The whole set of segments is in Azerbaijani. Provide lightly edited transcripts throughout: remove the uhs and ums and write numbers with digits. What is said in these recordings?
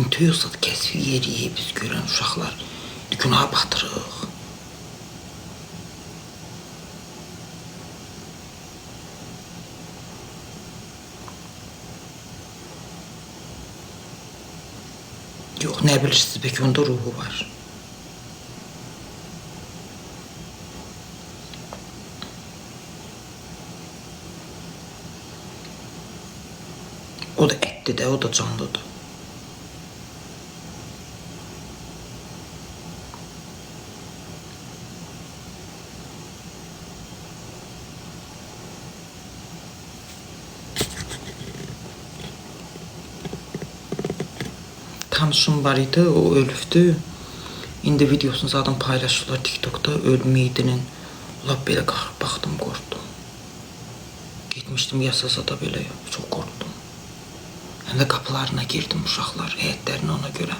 İntiyosat kəsfi yeriyi biz görən uşaqlar günaha batırıq. Yox, nə bilirsiniz, belki onda ruhu var. O da etdi də, o da canlıdır. Tanışım var idi, o ölübdü. İndi videosunu zaten paylaşırlar TikTok'da, ölüm idinin. Lap belə qalxıb baxdım, qorxdum. Gitmişdim yasasa da belə, çox qorxdum. Həm də qapılarına girdim uşaqlar, həyətlərini ona görə.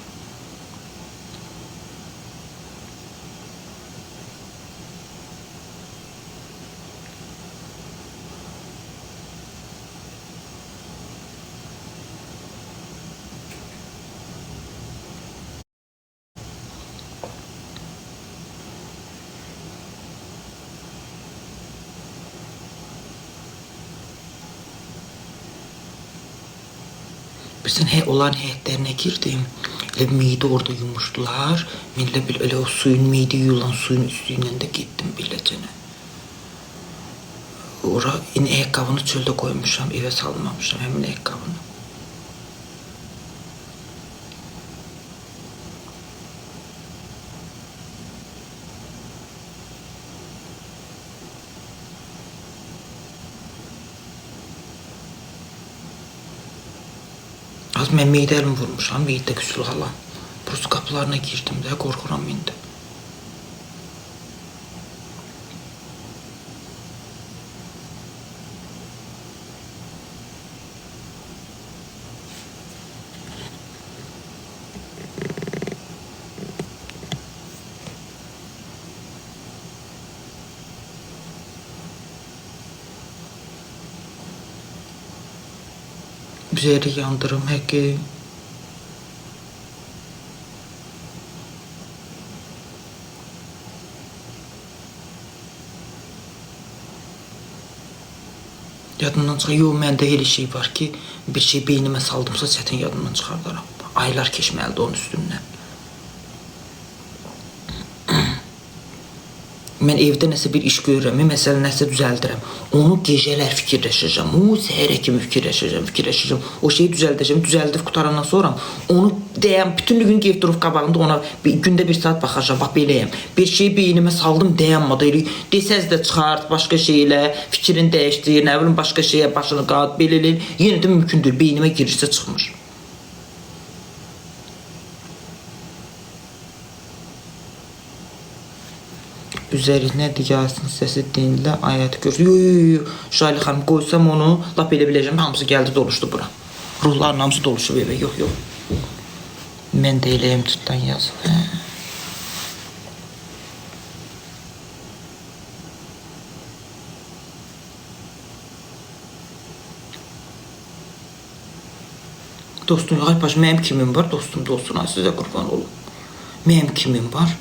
Bizden onların heyətlərinə girdim. Elə meyidi orada yumuşdular. Mən elə o suyun, meyidi yuyulan suyun üstündən də getdim beləcənə. Ora ayaqqabını çöldə qoymuşam, evə salmamışam həmin ayaqqabını. Az mən meydə əlimi vurmuşam, meydə küsülü hala. Burası qapılarına girdim də, qorxuram indi. Üzeri yandırım həki. Yadımdan çıxar. Yox, məndə elə şey var ki, bir şey beynimə saldımsa çətin yadımdan çıxardaram. Aylar keçməlidir onun üstündən. Mən evdə nəsə bir iş görürəm, məsələn, nəsə düzəldirəm. Onu gecələr fikirləşəcəm, səhərə kimi fikirləşəcəm. O şeyi düzəldib qutarandan sonra onu deyəm, bütün gün ev durub qabağında ona gündə bir saat baxacam, bax beləyəm. Bir şey beynimə saldım, dayanmadı. Desəz də çıxart, başqa şeylə, fikrin dəyişdir, nə bilim, başqa şeyə başını qat, belələyir. Yenə də mümkündür, beynimə girirsə çıxmır. Üzərinə Yasin səsi dinlə, ayəti görsün. Yox, Şaylı xanım, qoysam onu, lap elə biləcəm, hamısı gəldi, doluşdu bura. Ruhların hamısı doluşub evə, yox. Mən də eləyəm tutdan yazın. Dostum, ay baş, mənim kimim var? Dostum, sizə qurban olum. Mənim kimim var?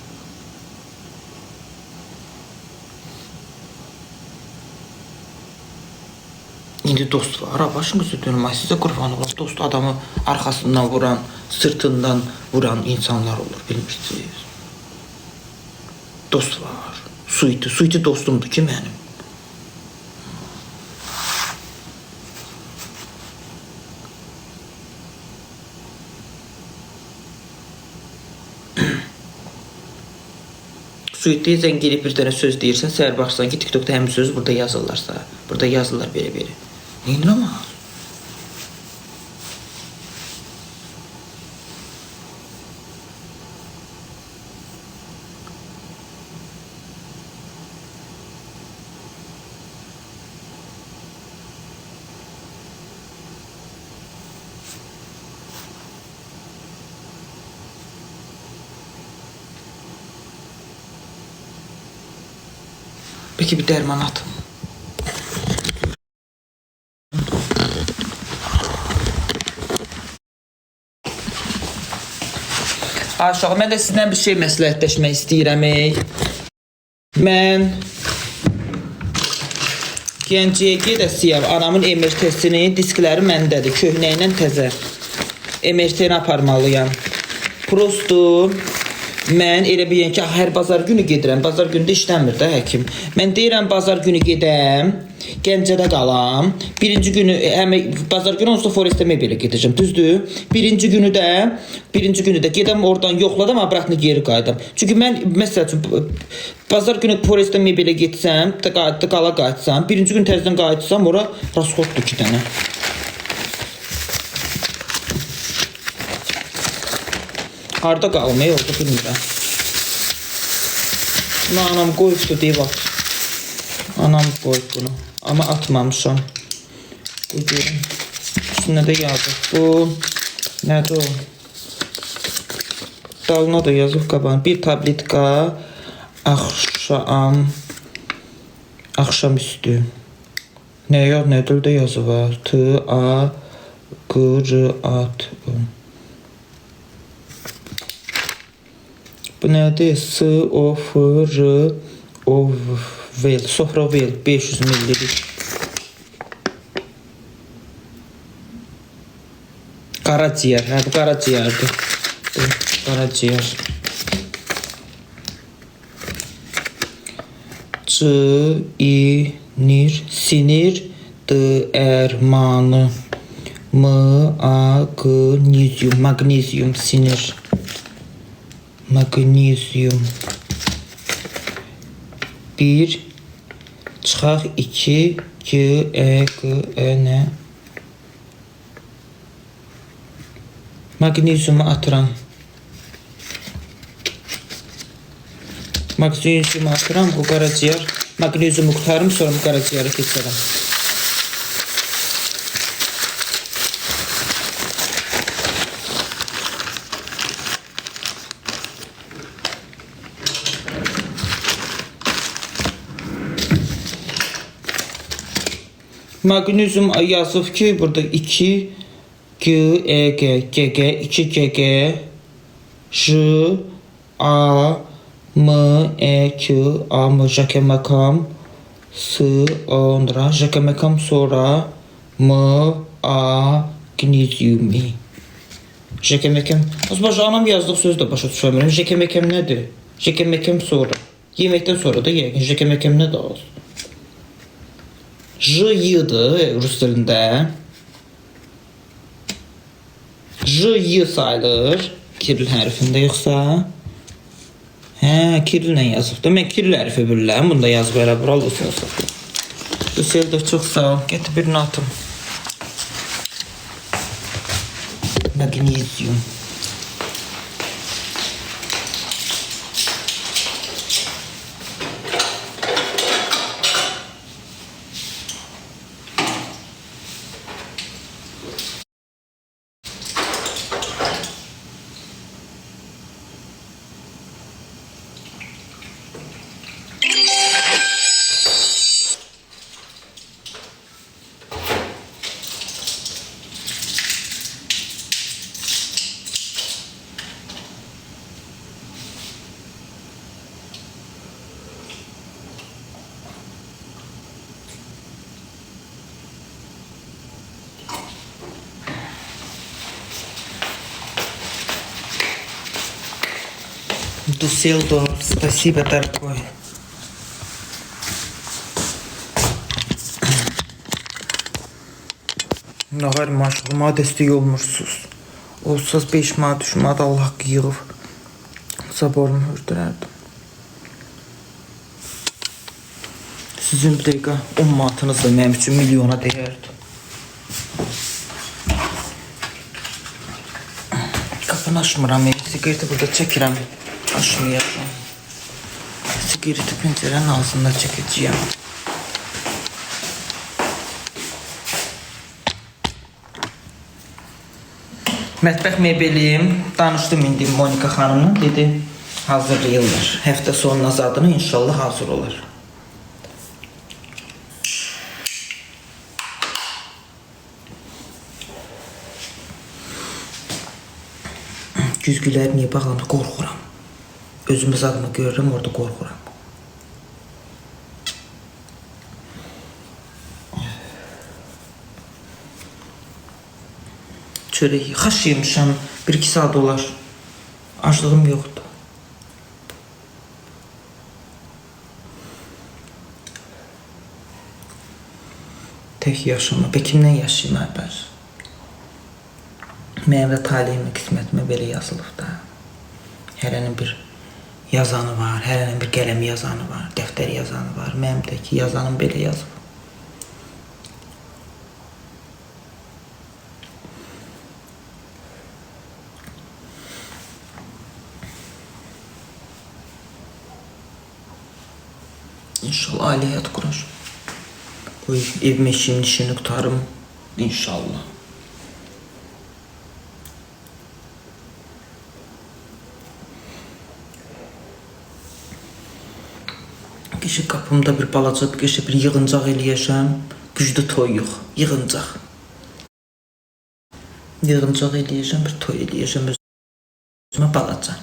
İndi dost var. Başınızı dönüm. Ay sizə qurban olum. Dost adamı arxasından vuran, sırtından vuran insanlar olur. Bilmirsiniz. Dost var. Suiti. Suiti dostumdur ki mənim. Suitdə sən girib bir dənə söz deyirsən, səhər baxsan ki, TikTokda həmin söz burada yazırlarsa, burada yazırlar belə-belə. Neynəmaz? Peki bir dərman at. Aşağı, mən də sizdən bir şey məsləhətləşmək istəyirəm. Mən Gəncəyə gedəsiyəm. Anamın MRT-sinin diskləri məndədir. Köhnə ilə təzə. MRT-ni aparmalıyam. Prosto mən elə bilən ki, hər bazar günü gedirəm. Bazar günü də işləmir də həkim. Mən deyirəm, bazar günü gedəm, Gəncədə qalam. Birinci günü, bazar günü onsuz da Forestə belə gedəcəm, düzdür? Birinci günü də gedəm, oradan yoxladım, abratını geri qayıdım. Çünki mən, məsəl üçün, bazar günü Forestə belə getsəm, qala qayıtsam, birinci gün təzdən qayıtsam, ora rasxoddur 2 dənə. Harda qalmaya oldu bilmirəm. Bunu anam qoyubdu deyib at. Anam qoyub bunu. Amma atmamışam. Bu görün. Üstünə də yazıb. Bu nədir o? Dalına da yazıb qaban. Bir tabletka axşam üstü. Nə dildə yazı var? T-A-G-R-A-T. Bu nədir? S-O-F-R-O-V-L. Sofravel 500 ml. Qaraciyər. Hə, bu qaraciyərdir. Qaraciyər. Sinir dərmanı. Magnezyum sinir. Magnezyum 1 çıxaq 2 G-E-G-E-N Magnezyumu atıram. Magnezyumu atıram, bu qaraciyər. Magnezyumu qutarım, sonra bu qaraciyərə keçərəm. Magnezyum yazıb ki, burada 2 G-E-G, G-G, 2 G-G, J-A-M-E-K-A-M, Jakemekam, sonra Jakemekam, sonra M-A-Gnezyumi. Jakemekam, başa anam yazdıq sözü də başa düşəmirəm. Jakemekam nədir? Jakemekam sonra. Yeməkdən sonra da yəqin Jakemekam nədir olsun? J-yıdır rus dilində. J-yı sayılır. Kiril hərfində yoxsa. Hə, Kirillə yazıb da. Mən Kiril hərfi bilirəm. Bunda yazıb elə bura olursunuz. Hüseyin də çox sağ ol. Getir birini atım. Magnezyum. Düsseldorf, спасибо, дорогой. Ne kadar maşallah destek olmuşsunuz. Olsaz 5 manat, 3 manat Allah haqqı yığıb. Saborumu öldürərdim. Sizin bir dəqiqə 10 manatınız da mənim üçün milyona dəyərdi. Qapını açmıram, sigareti burada çəkirəm. Açmayacağım. Sigareti pəncərənin ağzında çəkəcəyəm. Mətbəx mebeliyim. Danışdım indi Monika xanımla. Dedi hazırlayırlar. Həftə sonuna zadını inşallah hazır olar. Güzgülər niyə bağlanır? Qorxuram. Özümüz adımı görürəm, orada qorxuram. Çörək xaş yemişəm. 1-2 saat olar. Aclığım yoxdur. Tək yaşama. Kimdən yaşayayım əvvəl? Mənim də taleyimə, qismətimə belə yazılıb da. Hərənin bir yazanı var, hərənin bir qələmi yazanı var, dəftər yazanı var. Mənim də ki, yazanım belə yazıb. İnşallah ailə həyat qurar. Evim eşiğimin işini qutarım. İnşallah. Gişi qapımda bir balaca, gişi bir yığıncaq eləyəcəm. Güclü toy yox, yığıncaq. Yığıncaq eləyəcəm, bir toy eləyəcəm özümə balaca.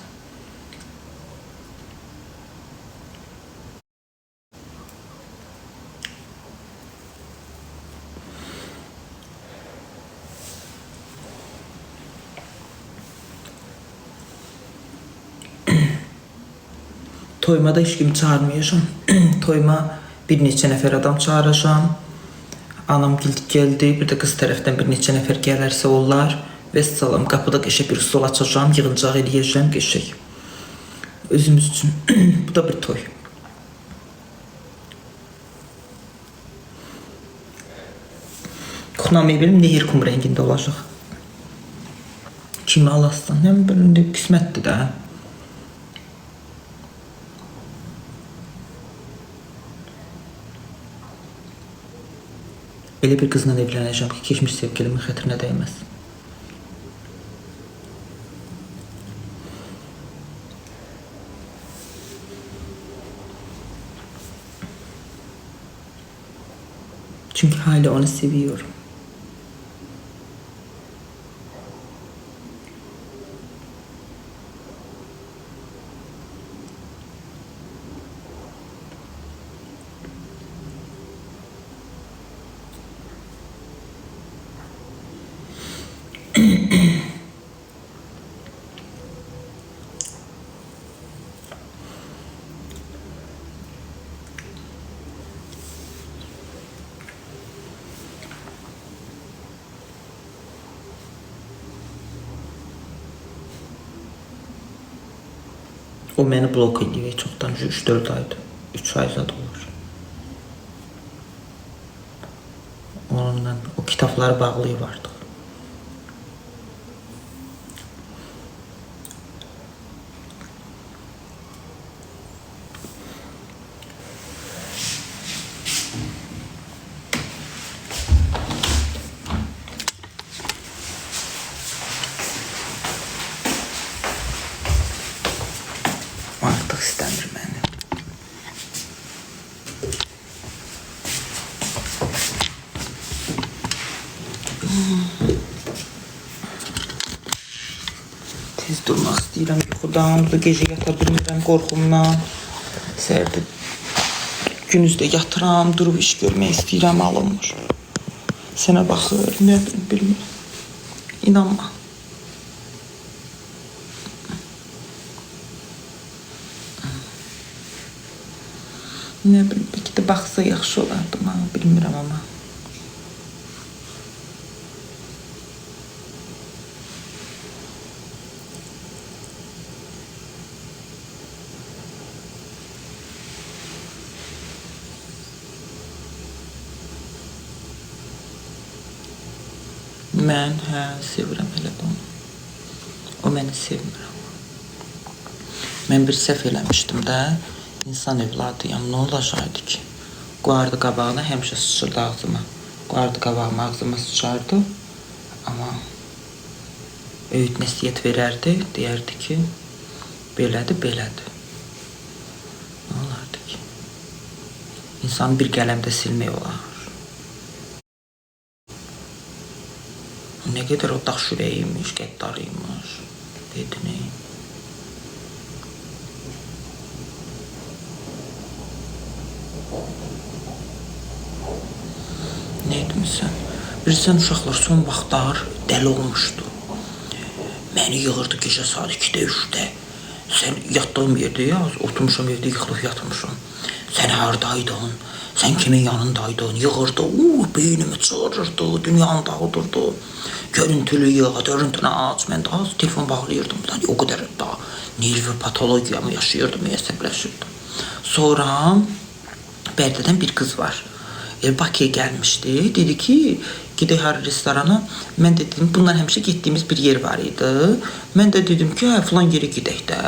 Toyuma da heç kimi çağırmayacağım. Toyuma bir neçə nəfər adam çağıracağım. Anam gəldi, bir də qız tərəfdən bir neçə nəfər gələrsə onlar. Və salam, qapıda qəşək bir stol açacağım, yığıncaq eləyəcəm qəşək. Özümüz üçün. Bu da bir toy. Kuxnamayı bilim, nehir kum rəngində olacaq. Kimi alasdan, həm bölündə qismətdir də. Elə bir qızla evlənəcəm ki, keçmiş sevgilimin xətrinə dəyməz. Çünkü hala onu seviyorum. O məni blok ediyor çoxdan, 3-4 aydır. 3 ay zad olur. Onunla o kitabları bağlayıb artıq. Artıq istəmir məni. Tez durmaq istəyirəm yuxudan, gecə yata bilmirəm qorxumdan. Səhərdə günüzdə yatıram, durub iş görmək istəyirəm, alınmır. Sənə baxır, nə bilmirəm. İnanma. Nə bilim, bəlkə də baxsa yaxşı olardı, bilmirəm amma. Mən, sevirəm elə də onu. O məni sevmir amma. Mən bir səhv eləmişdim də, insan evladıyam, nə olacaqdı ki? Qoyardı qabağına, həmişə sıçırdı ağzıma. Qoyardı qabağıma, ağzıma sıçardı. Amma öyüd nəsiyyət verərdi, deyərdi ki, belədir, belədir. Nə olardı ki? İnsanı bir qələmdə silmək olar. Ne kadar o daş ürəyiymiş, qəddarıymış, bedini. Ne etmişsən? Bilirsən, uşaqlar son vaxtlar dəli olmuşdu. Məni yığırdı gecə saat 2-də, 3-də. Sən yatdığım yerdə yaz, oturmuşam evdə yıxılıb yatmışam. Sən hardaydın? Sən kimin yanındaydın? Yığırdı, beynimi çığırırdı, dünyanı dağıdırdı. Görüntülü yığ, görüntünü aç. Mən daha az telefon bağlayırdım. O qədər daha nervi patologiyamı yaşayırdım, əsəbləşirdim. Sonra Bərdədən bir qız var. Bakıya gəlmişdi. Dedi ki, gedək hər restorana. Mən də dedim, bunlar həmişə getdiyimiz bir yer var idi. Mən də dedim ki, filan yerə gedək də.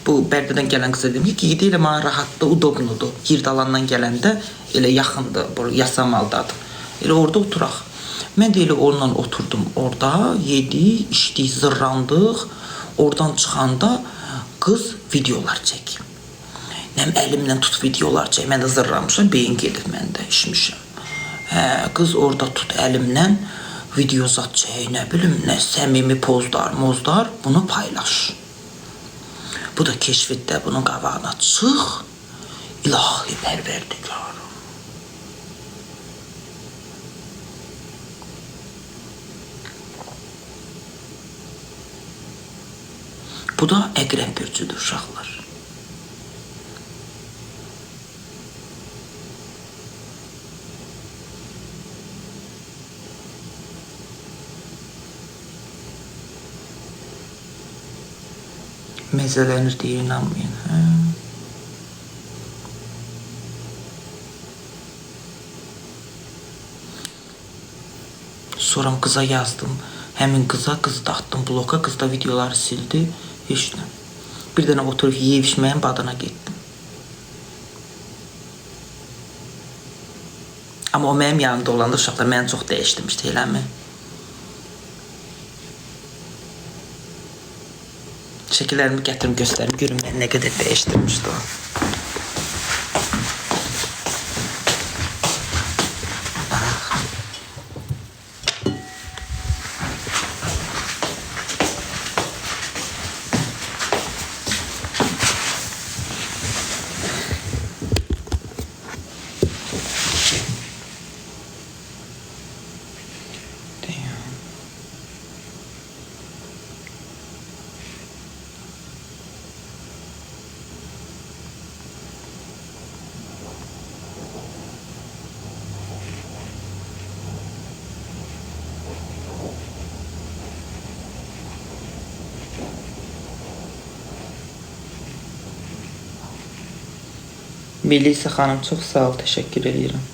Bu Bərdədən gələn qıza dedim ki, gedək elə mənə rahatdır, udobnudur. Girdalandan gələndə elə yaxındır, Yasamaldadır. Elə orada oturaq. Mən də elə onunla oturdum orada, yedik, içdik, zırrandıq. Oradan çıxanda qız videolar çəkib. Nəm əlimlə tut videolar çək. Mən də zırramışam, beyin gedib məndə, işmişəm. Qız orada tut əlimdən video zat çək, nə bilim, nə səmimi pozdar, mozdar, bunu paylaş. Bu da keşfətdə bunun qabağına çıx, ilahi pərverdigar. Bu da əqrəb bürcüdür, uşaqlar. Məzələnir deyə inanmayın. Sonra qıza yazdım. Həmin qıza, qızı da atdım bloka, qız da videoları sildi. Heç nə. Bir dənə oturub yeyişməyin badana getdim. Amma o mənim yanımda olanda uşaqlar məni çox dəyişdirmişdi, eləmi? Şəkillərimi gətirim, göstərim, görün məni nə qədər dəyişdirmişdi o. Melisa xanım, çox sağ ol, təşəkkür edirəm.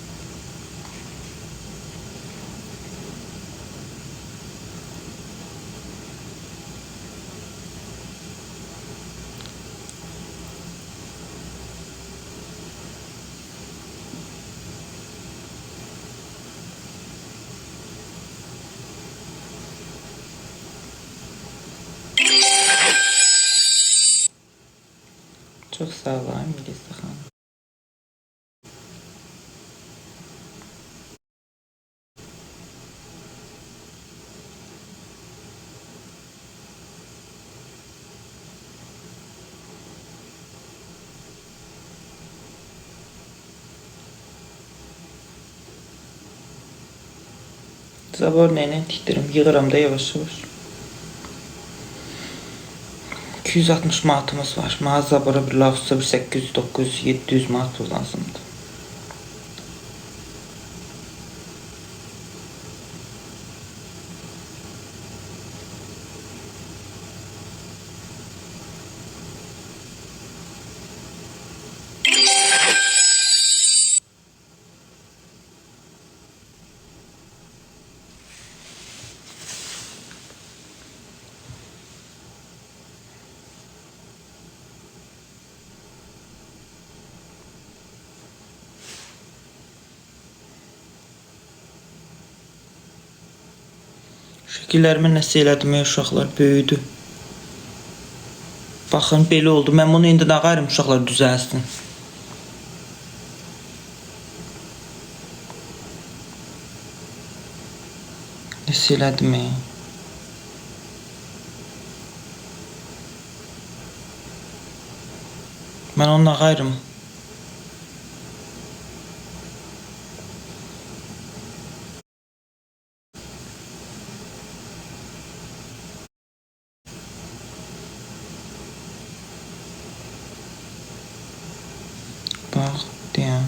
Çox sağ ol, Melisa xanım. Zabor nəylə tikdirim, yığıram da yavaş-yavaş. 260 manatımız var. Mağaza bura bir lavsa bir 800, 900, 700 manat lazımdır. Şəkillərimi nəsə elədim, uşaqlar böyüdü. Baxın, belə oldu. Mən bunu indi dağarım, uşaqlar düzəlsin. Nəsə elədim. Mən onu dağarım. Bax, deyəm.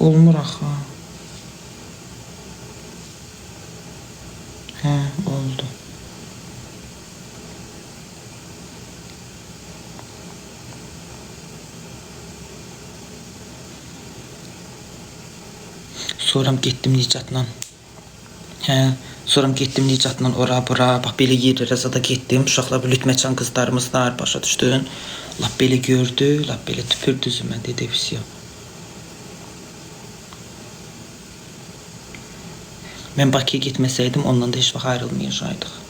Olmur axı. Hə, oldu. Sonra getdim Nicatla. Hə, sonra getdim Nicatla ora bura. Bax belə yerlərə zada getdim. Uşaqlar bu lütməçan qızlarımız var, başa düşdün? Lap belə gördü, lap belə tüpürdü üzümə, dedi vəsiyo. Mən Bakıya getməsəydim ondan da heç vaxt ayrılmayacaqdıq.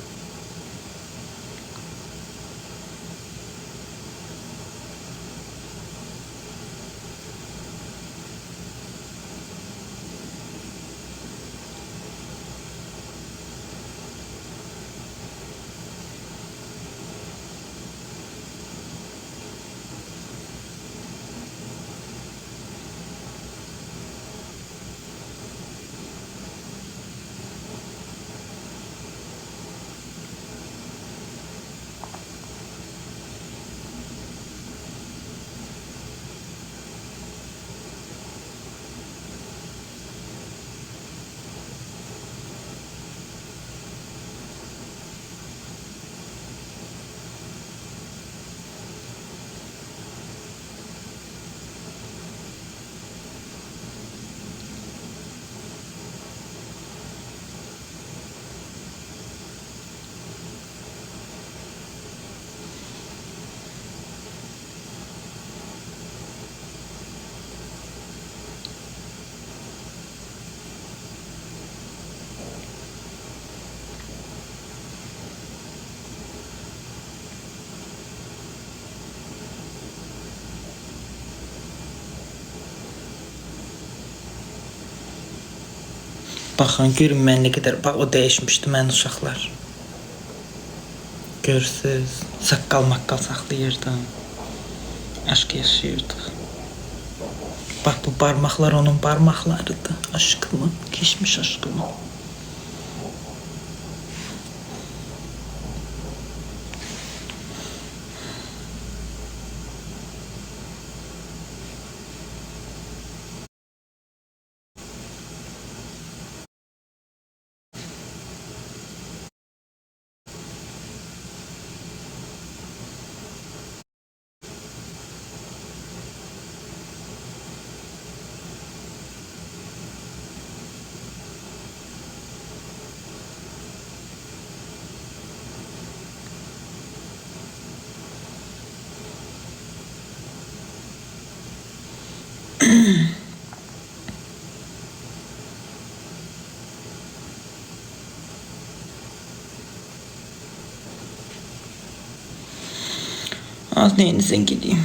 Baxın, görün mən nə qədər, bax o dəyişmişdi mən uşaqlar. Görürsünüz, saqqal-maqqal saxlayırdım. Aşk yaşayırdıq. Bax bu barmaqlar onun barmaqlarıdır. Aşkımın, keçmiş aşkımın. Az neyinizə gideyim.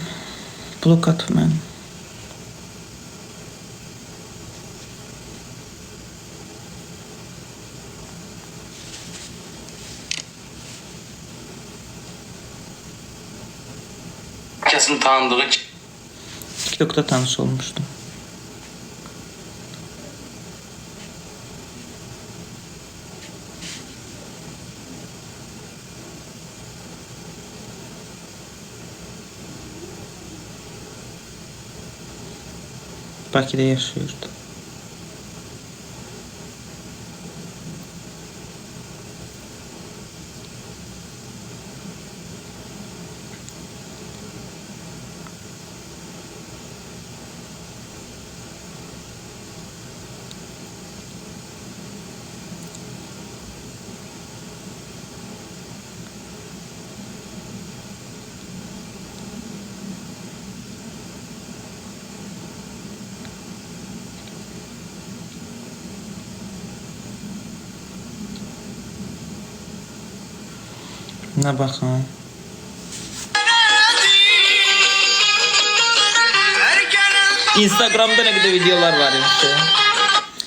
Blok at mən. Kesin tanıdığı TikTok'ta tanış olmuştum. Bakıda yaşayırdı. Ne bakın. Instagramda ne kadar videolar var işte.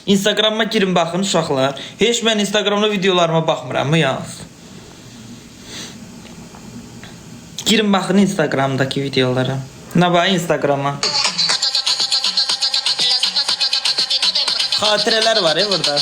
Instagram'a girin bakın uşaqlar. Heç mən Instagramda videolarıma baxmıram mı yaz? Girin bakın Instagram'daki videolara. Ne var Instagram'a? Hatireler var ya burada.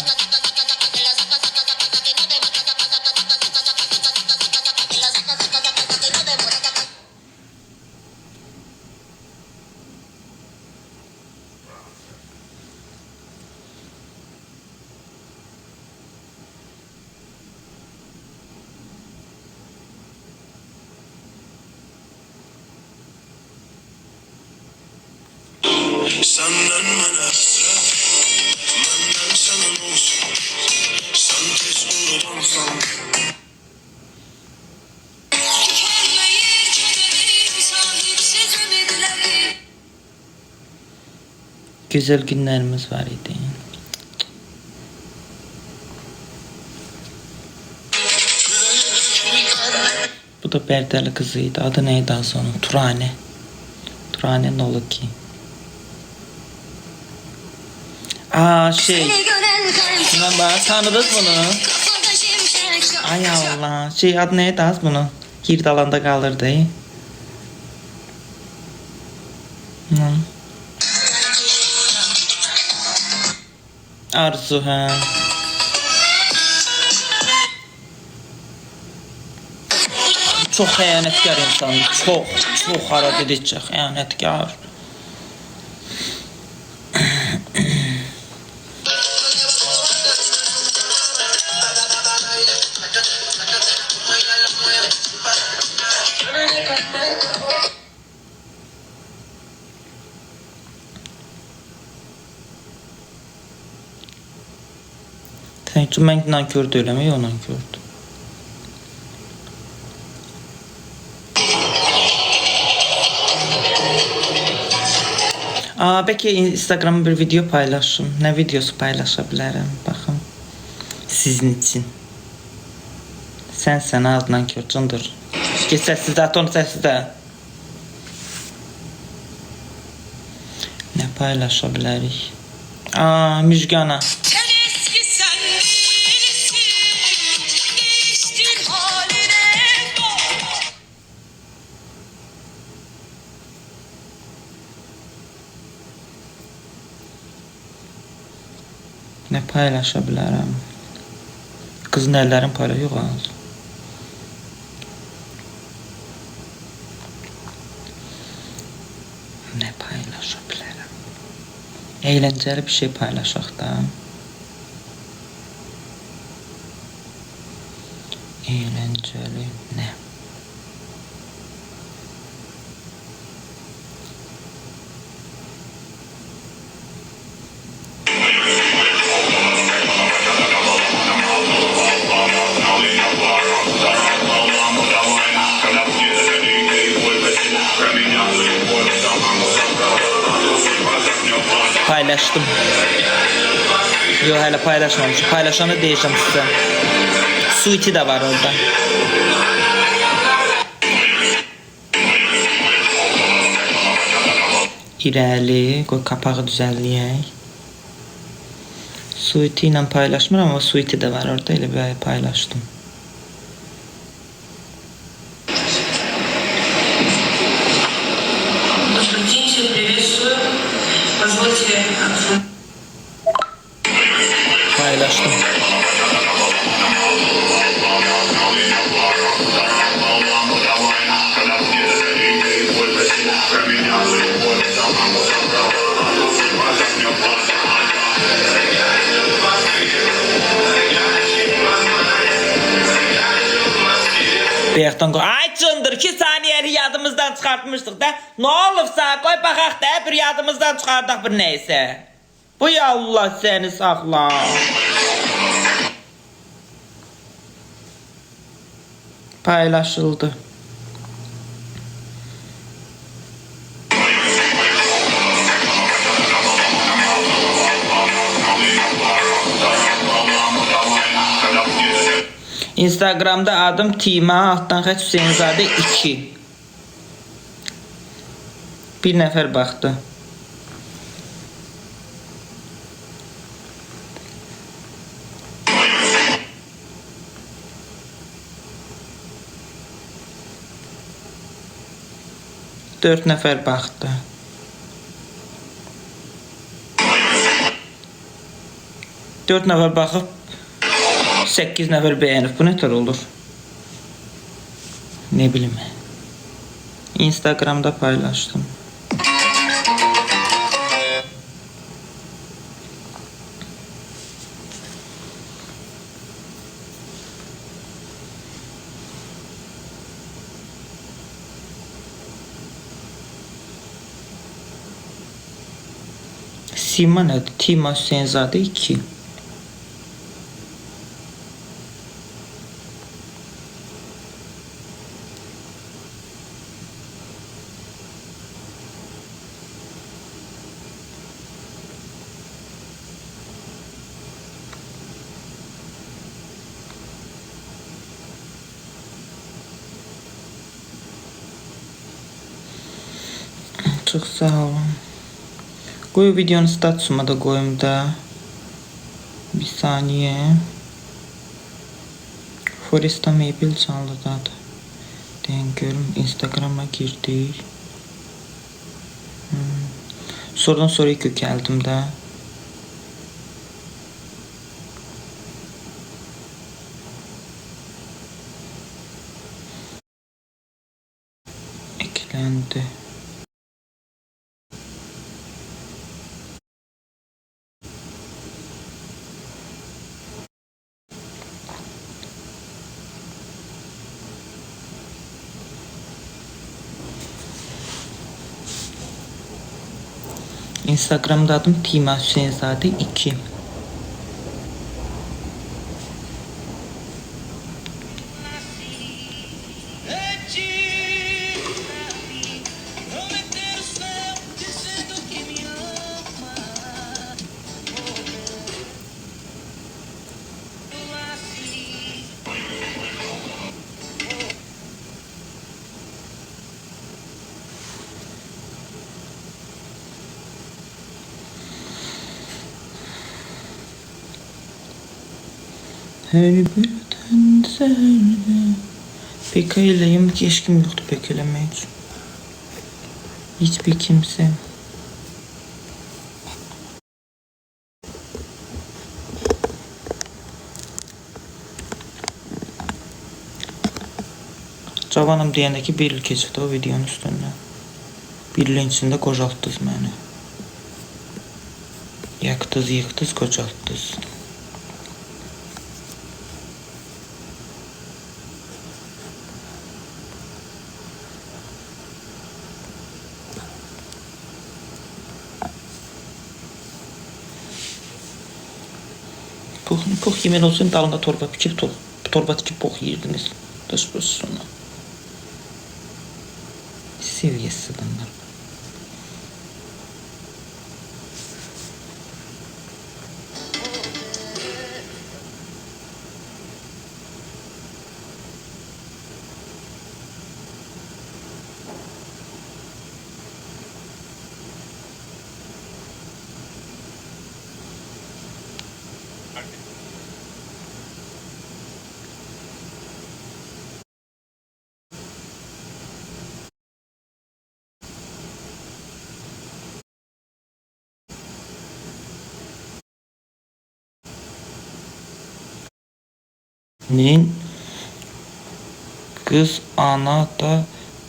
Senden bana hasret, benden sana olsun. Sen tez unutursan. Güzel günlerimiz var idi. Bu da Berdeli kızıydı. Adı neydi daha sonra? Turane. Turane ne olur ki? Aa şey. Şuna bak, tanıdınız bunu. Ay Allah. Şey adı neydi az bunu? Girdalanda kalırdı. Hı. Arzu ha. Çok xəyanətkar insandır. Çox hareket edəcək xəyanətkar. Təkcə mən nankör deyiləm, o nankördür. Belki Instagram'a bir video paylaşım. Ne videosu paylaşabilirim? Bakın. Sizin için. Sen ağzından kötündür. Geç sessizde, at onu sessizde. Ne paylaşabilirik? Müjgana. Ne paylaşabilirim? Kızın ellerin paylaşıyor az. Ne paylaşabilirim? Eğlenceli bir şey paylaşaq da. Eğlenceli ne? Paylaştım. Yo hala paylaşmamışım. Paylaşanı diyeceğim size. Suiti de var orada. İrəli. Qoy kapağı düzəlləyək. Suiti ilə paylaşmıram ama suiti de var orada. Elə bir paylaştım. Paylaştım. bayaqdan qoy. Ay cındır 2 saniyəlik yadımızdan çıxartmışdıq da. Nə olubsa qoy baxaq da bir yadımızdan çıxardaq bir nəysə. Bu ya Allah səni saxla. Paylaşıldı. Instagramda adım Tima, altdan xətt Hüseynzadə 2. Bir nəfər baxdı. Dörd nəfər baxdı. 4 nəfər baxıb 8 nəfər bəyənib. Bu nətər olur? Ne bilim. Instagramda paylaşdım. Sima nədir? Tima Hüseynzadə 2. Çok sağ olun. Qoy videonun statusuma da koyayım da. Bir saniye. Foresta Maple canlıdadır. Den görüm Instagram'a girdik. Sorudan soruya kökeldim de. Eklendi. Instagram'da adım Tima Hüseynzadə 2. Her birden zerre. Pekka ileyim ki eşkim yoktu pek elemek için. Hiçbir kimse. Cavanım deyəndəki bir il keçirdi o videonun üstündən. Bir ilin içində qocaltdınız məni. Yaktınız, yıktınız, qocaltdınız. Pox yemen olsun dalında torba tikip pox yirdiniz. Dış sonra. Seviyesiz adamlar. Nin kız ana da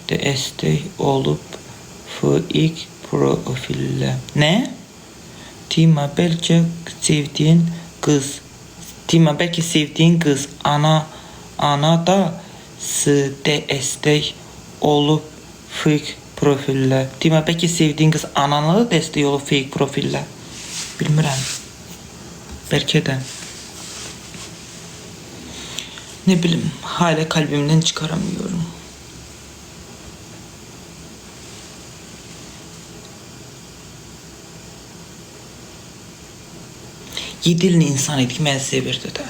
destek olup FX profille. Ne? Tima belki sevdiğin kız. Tima belki sevdiğin kız ana da destek olub fake profillər. Demə, bəlkə sevdiyin qız anana da dəstək olub fake profillər. Bilmirəm. Bəlkə də. Ne bilim, hala kalbimden çıkaramıyorum. Yedilli insan idi ki, məni sevirdi də.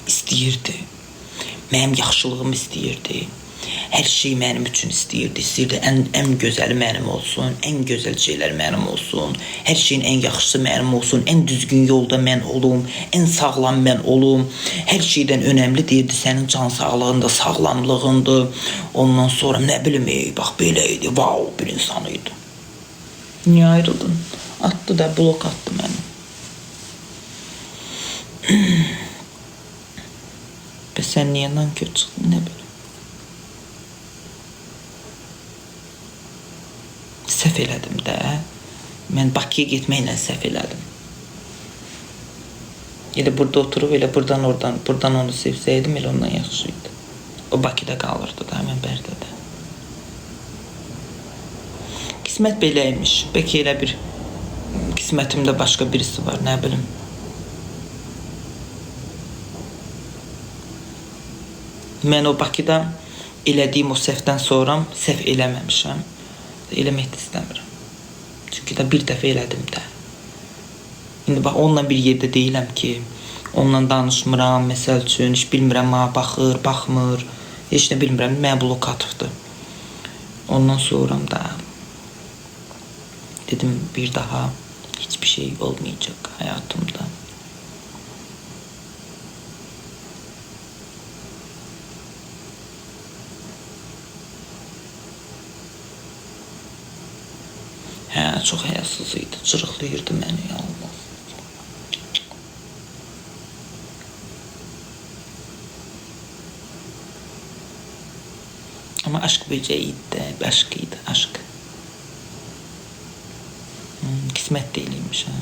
İstəyirdi. Mənim yaxşılığımı istəyirdi. Hər şey mənim üçün istəyirdi. İstəyirdi ən gözəli mənim olsun, ən gözəl şeylər mənim olsun, hər şeyin ən yaxşısı mənim olsun, ən düzgün yolda mən olum, ən sağlam mən olum. Hər şeydən önəmli deyirdi sənin can sağlığında, sağlamlığında. Ondan sonra nə bilim, bax belə idi, wow bir insan idi. Niyə ayrıldın? Attı da, blok attı məni. Ve sen niye nankör çıktın, ne bileyim. Səhv elədim də. Mən Bakıya getməklə səhv elədim. Elə burada oturub, elə buradan onu sevsəydim, elə ondan yaxşıydı. O Bakıda qalırdı da, mən Bərdədə. Qismət beləymiş. Bəlkə elə bir qismətimdə başqa birisi var, nə bilim. Mən o Bakıda elədiyim o səhvdən sonra səhv eləməmişəm. Eləmək də istəmirəm. Çünki də bir dəfə elədim də. İndi bax, onunla bir yerdə deyiləm ki, onunla danışmıram, məsəl üçün, heç bilmirəm, baxır, baxmır, heç nə bilmirəm, mənə blok atıbdır. Ondan sonra da dedim, bir daha hiçbir şey olmayacak hayatımda. Hə, çox həyasız idi, cırıqlayırdı məni, ya Allah. Ama aşk böceğiydi de, aşkıydı, aşk. Kısmet değilmiş ha.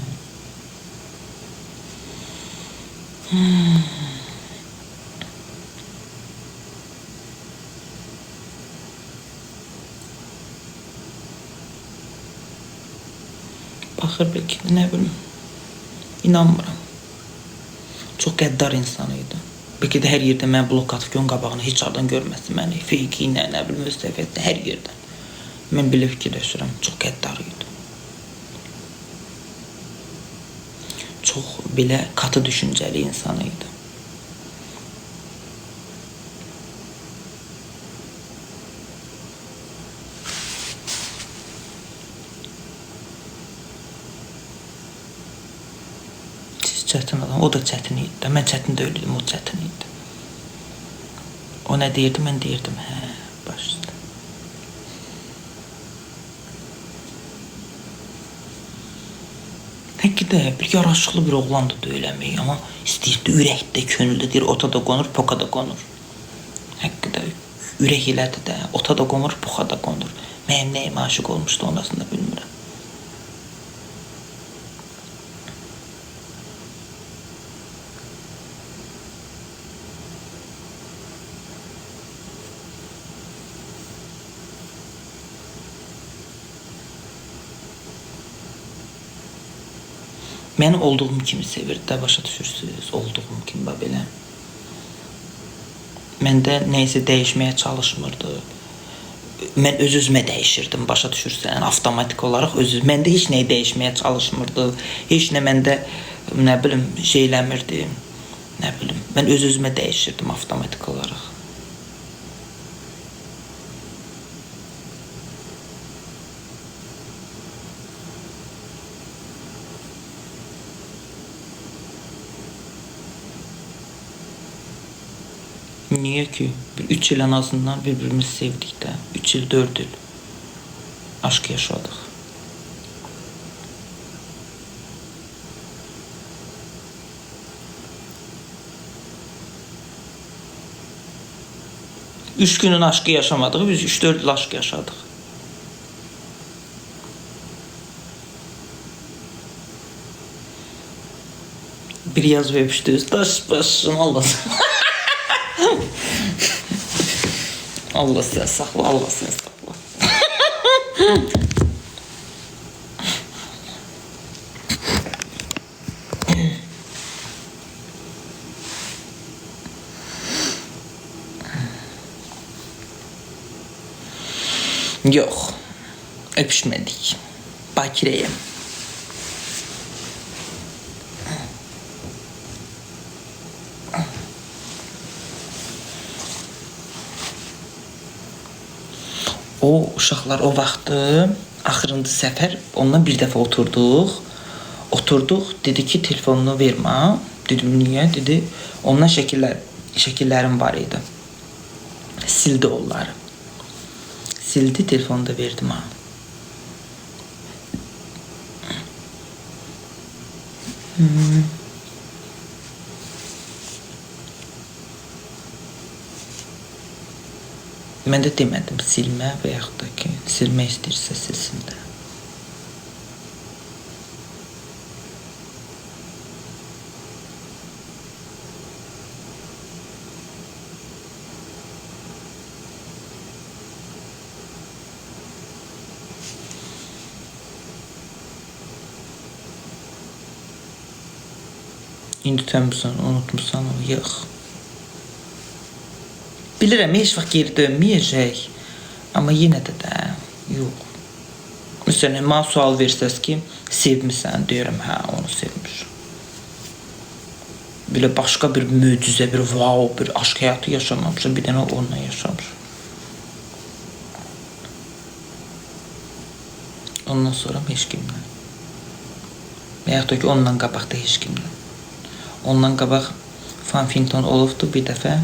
Baxır belki de, ne bileyim. İnanmıram. Çok qəddar insanıydı. Belki de her yerdə mən blok atıb gün qabağını heç aradan görməsin məni. Feyki ilə, nə bilim, öz səviyyətdə, hər yerdən. Mən belə fikirləşirəm, çox qəddar idi. Çox belə katı düşüncəli insanıydı. Çətin adam, o da çətin idi. Mən çətin deyildim, o çətin idi. O nə deyirdi, mən deyirdim, hə, başladı. Peki də bir yaraşıqlı bir oğlandı söyləmək, amma istəyirdi, ürəkdə, könüldə deyir, ota da qonur, poka da qonur. Həqqi də ürək elədi də, ota da qonur, poka da qonur. Mənim nəyimə aşıq olmuşdu, onasını da bilmirəm. Məni olduğum kimi sevirdi də, başa düşürsünüz, olduğum kimi belə. Məndə neysə dəyişməyə çalışmırdı. Mən öz-özümə dəyişirdim, başa düşürsən, avtomatik olaraq öz-özümə. Məndə heç nəyi dəyişməyə çalışmırdı, heç nə məndə, nə bilim, şeyləmirdi, nə bilim. Mən öz-özümə dəyişirdim avtomatik olaraq. Niye ki? 3 yıl en azından birbirimizi sevdik de. 3 yıl, 4 yıl. Aşk yaşadık. Üç günün aşkı yaşamadık. Biz 3-4 yıl aşk yaşadık. Bir yaz ve öpüştüğüz taş başın olmasın. Allah sən saxla, Allah sən saxla. Yox, öpüşmədik. Bakirəyəm. O uşaqlar o vaxtı axırıncı səfər onunla bir dəfə oturduq, dedi ki, telefonunu vermə. Dedim, niyə? Dedi, ondan şəkillərim var idi. Sildi onları. Sildi, telefonu da verdim ha. Mən də demədim silmə və yaxud da ki, silmək istəyirsə silsin də. İndi unutmuşsan o, yox. Bilirəm, heç vaxt geri dönməyəcək. Amma yenə də yox. Məsələn, mənə sual versəz ki, sevmirsən, deyirəm, hə, onu sevmişəm. Belə başqa bir möcüzə, bir wow, bir aşk həyatı yaşamamışam, bir dənə onunla yaşamışam. Ondan sonra heç kimlə. Və yaxud da ki, ondan qabaq da heç kimlə. Ondan qabaq Fanfington olubdu bir dəfə.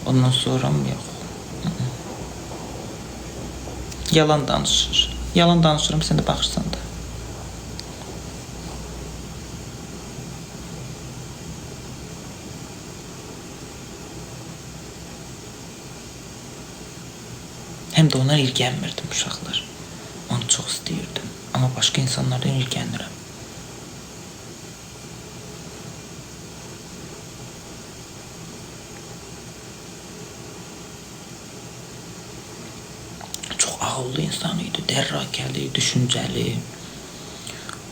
Ondan sonra yox. Yalan danışır. Yalan danışırım, sən də baxırsan da. Həm də ona ilgənmirdim uşaqlar. Onu çox istəyirdim. Amma başqa insanlardan ilgənirəm. Ağıllı insan idi, dərrakəli, düşüncəli.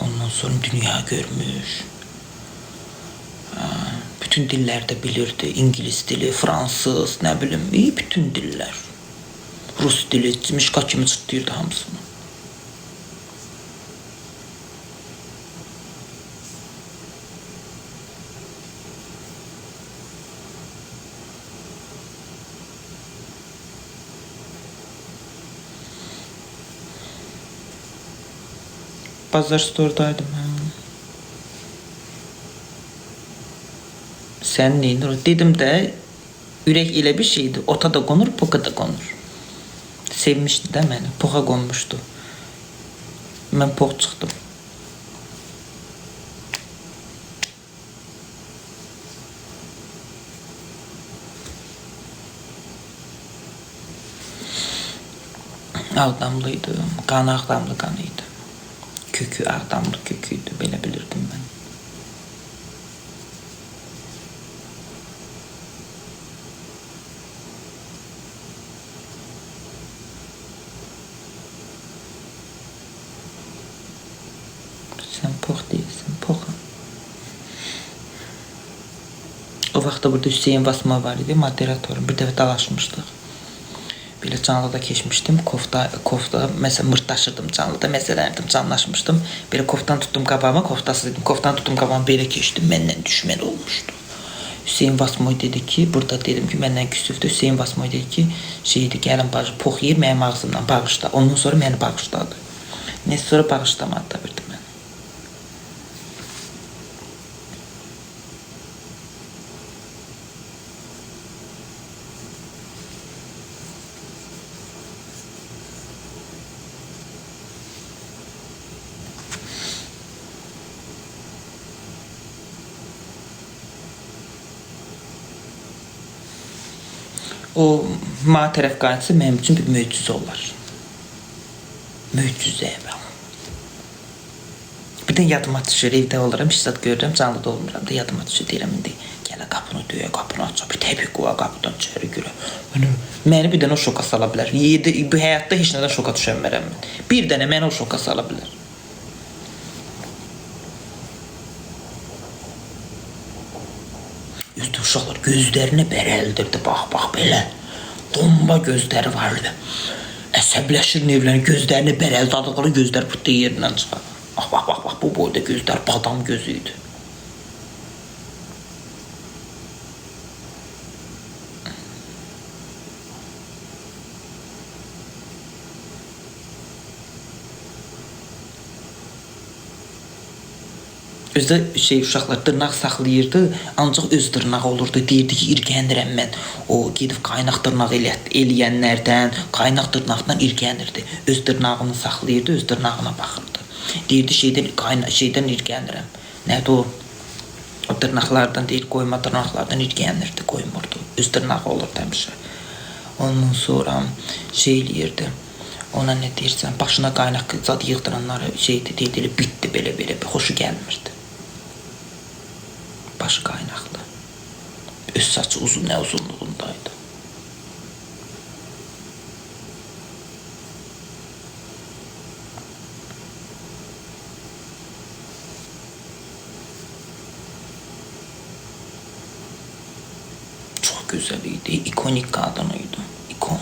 Ondan sonra dünya görmüş. Bütün dillərdə bilirdi. İngilis dili, fransız, nə bilim, bütün dillər. Rus dili, mişqa kimi çıtlayırdı hamısını. Bazar stordaydım. Sen neyin? Dedim de ürək elə bir şeydi. Ota da qonur, poka da qonur. Sevmişdi de məni. Poka qonmuşdu. Mən poq çıxdım. Ağdamlıydı. Qanı ağdamlı qanıydı. Kökü ağdamlı köküydü. Belə bilirdim mən. Sən pox deyilsən, poxam. O vaxtda burada Hüseyin Vasma var idi, moderatorum. Bir dəfə dalaşmışdıq. Belə canlıda keçmişdim. Kofta, məsələn, mırtdaşırdım canlıda, məsələnirdim, canlaşmışdım. Belə koftan tutdum qabağıma, koftasız dedim. Koftan tutdum qabağıma, belə keçdim, məndən düşmən olmuşdu. Hüseyin Vasmoy dedi ki, burada dedim ki, məndən küsüfdür. Hüseyin Vasmoy dedi ki, şeydi, gəlin bacı, pox yer, mənim ağzımdan bağışla. Ondan sonra məni bağışladı. Neyse, sonra bağışlamadı da bildim mən. O mənə tərəf qayıtsa mənim üçün bir möcüzə olar. Möcüzə mən. Bir də yadıma düşür, evdə oluram, işsat görürəm, canlıda olmuram da yadıma düşür, deyirəm, indi gələ qapını döyə, qapını aça, bir təpik qoya qapıdan içəri görə. Məni bir dənə o şoka sala bilər. Bu həyatda heç nədən şoka düşənmərəm mən. Bir dənə məni o şoka sala bilər. Üstü uşaqlar gözlərini bərəldirdi, bax belə. Bomba gözləri vardı. Əsəbləşir nevlərini, gözlərini bərəldi, adıqları gözlər pıtda yerindən çıxar. Bax, bu boyda gözlər badam gözü idi. Özdə uşaqlar dırnaq saxlayırdı, ancaq öz dırnağı olurdu. Deyirdi ki, irgənirəm mən. O gedib qaynaq dırnağı eləyənlərdən, qaynaq dırnaqdan irgənirdi. Öz dırnağını saxlayırdı, öz dırnağına baxırdı. Deyirdi şeydən irgənirəm. Nədir o? O dırnaqlardan deyir, qoyma dırnaqlardan irgənirdi, qoymurdu. Öz dırnağı olurdu həmişə. Ondan sonra eləyirdi. Ona nə deyirsən, başına qaynaq zad yığdıranları deyirdi, bitdi belə, xoşu gəlmirdi. Başı qaynaqlı. Öz saçı nə uzunluğundaydı. Çox gözəl idi, ikonik qadın idi. İkon.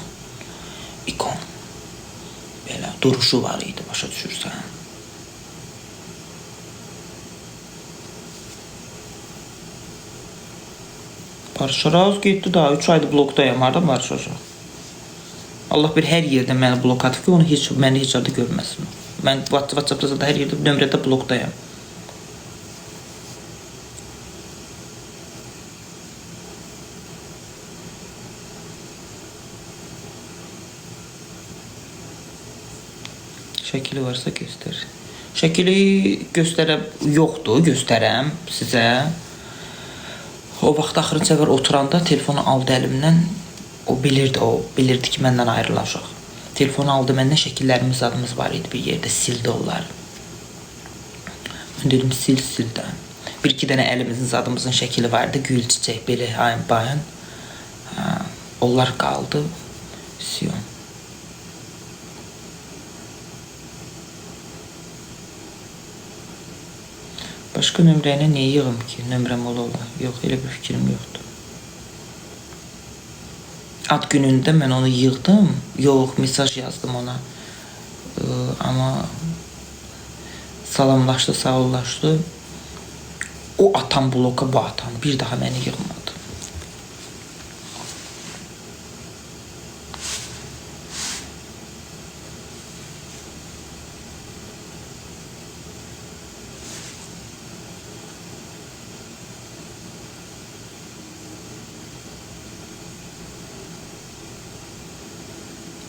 Belə duruşu var idi, başa düşürsən. Barışaraq getdi daha 3 aydır blokdayım. Harada barışacaq? Allah bir hər yerdə məni blok atıb ki, məni heç adı görməsin. Mən WhatsAppda da hər yerdə nömrədə blokdayım. Şəkili varsa göstər. Şəkili yoxdur, göstərəm sizə. O vaxt axırıncı səfər oturanda telefonu aldı əlimdən. O bilirdi ki, məndən ayrılacaq. Telefonu aldı məndən, şəkillərimiz, adımız var idi bir yerdə, sildi onları. Mən dedim, sil də. Bir-iki dənə əlimizin, adımızın şəkili vardı, gül, çiçək, belə, bayan. Onlar qaldı. Siyon. Başqa nömrəyinə niyə yığım ki? Nömrəm ola. Yox, elə bir fikrim yoxdur. Ad günündə mən onu yığdım. Yox, mesaj yazdım ona. Amma salamlaşdı, sağollaşdı. O atan bloka bu atan. Bir daha məni yığmadı.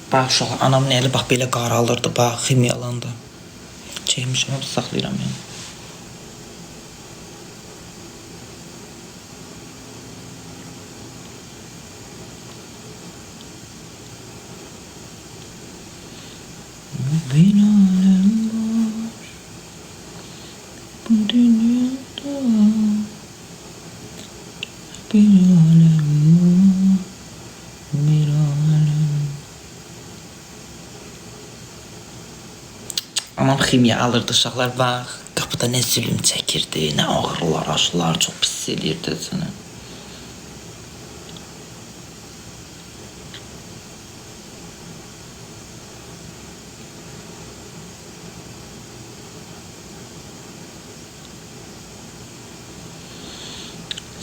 Bax uşaq, anamın əli bax belə qaralırdı, bax ximiyalandı. Çəkmişəm, onu saxlayıram yəni. Bir alem var bu dünyada, bir alem var, bir alem. Anam ximiya alırdı uşaqlar, bax, qapıda nə zülüm çəkirdi, nə ağrılar, aşılar, çox pis eləyirdi sənə.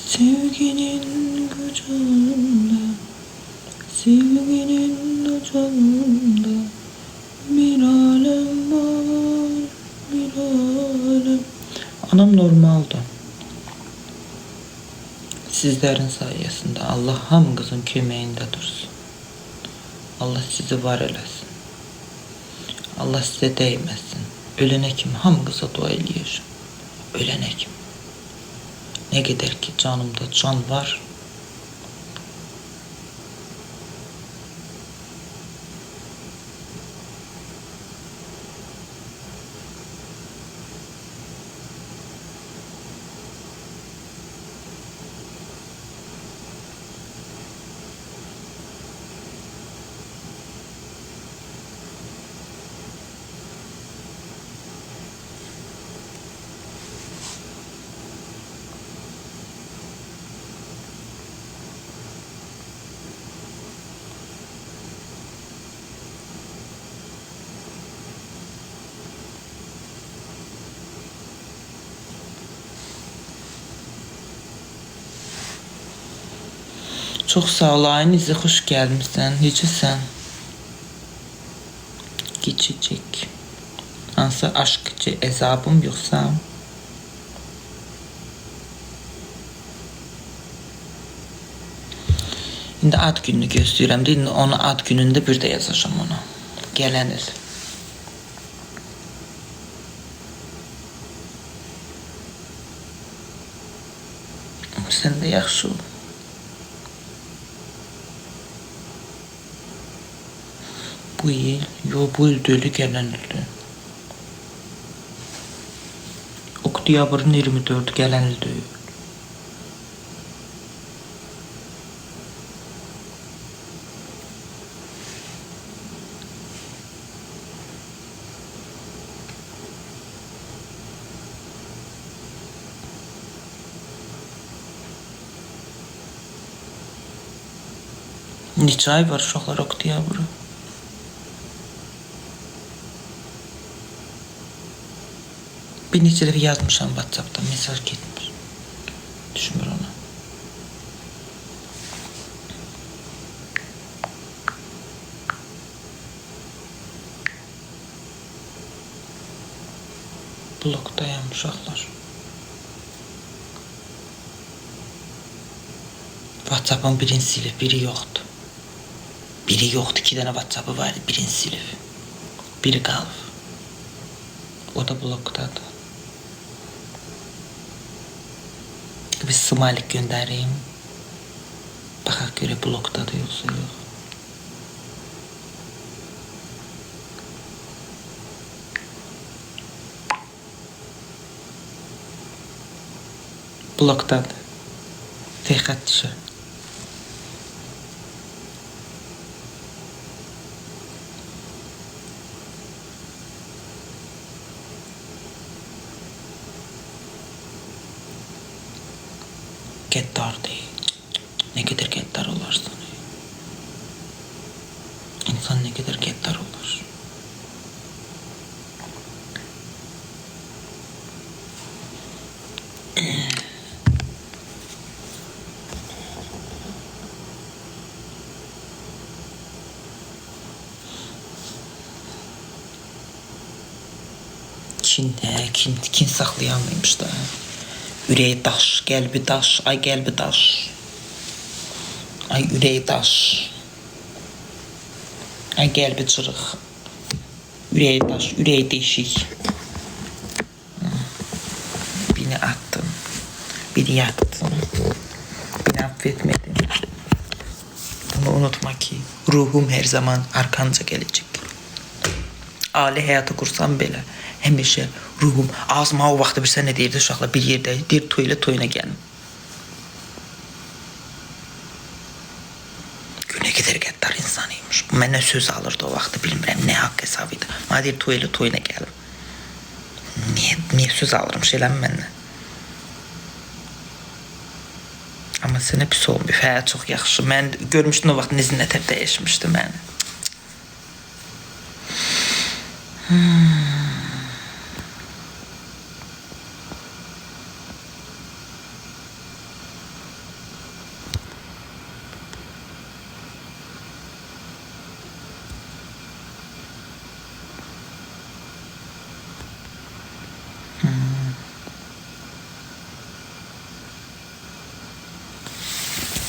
Sevginin kucağında, sevginin ocağında bir alem var, bir alem. Anam normaldı. Sizlərin sayəsində Allah hamınızın köməyində dursun. Allah sizi var eləsin. Allah sizə dəyməsin. Ölənə kimi hamınıza dua eləyəcəm. Ölənə kimi. Nə qədər ki canımda can var, Çox sağ ol Aynizi, xoş gəlmisən. Necəsən? Geçecek. Hansı aşkçı ezabım yoxsa? İndi ad gününü gözləyirəm. İndi onu ad günündə bir də yazacağam ona. Gələn il. Sən də yaxşı ol. Bu il, bu il dölü gələn ildir. Oktyabrın 24 gələn il deyil. Neçə ay var uşaqlar oktyabra? Bir neçə dəfə yazmışam WhatsApp'da, mesaj getmir. Düşmür ona. Blokdayım uşaqlar. WhatsApp'ın birini silib, biri yoxdur. Biri yoxdur, 2 dənə WhatsApp'ı var, birini silib. Biri qalıb. O da blokdadır. Bir smalik göndəreyim. Baxaq görə blokdadır yoxsa yox. Blokdadır. Tek xətt düşür. Gettar değil. Ne kadar gettar olarsan. İnsan ne kadar gettar olur. Kin saxlayamaymış da. Ürəyi daş, qəlbi daş, ay qəlbi daş. Ay ürəyi daş. Ay qəlbi çırıq. Ürəyi daş, ürəyi deşik. Beni attın, beni yaktın, beni affetmedin. Bunu unutma ki ruhum her zaman arkanca gelecek. Ali həyatı kursam belə, həmişə ruhum, ağzıma o vaxtda bir sən nə deyirdi uşaqlar, bir yerdə, deyir toyla toyuna gəlin. Günə qədər qəddar insanıymış. Bu mənə söz alırdı o vaxtda, bilmirəm, nə haqq hesab idi. Mənə deyir toyla toyuna gəlin. Niyə söz alırmış eləmi məndən? Amma sənə pis olmuyor, hə, çox yaxşı. Mən görmüşdüm o vaxt necə nətər dəyişmişdi məni.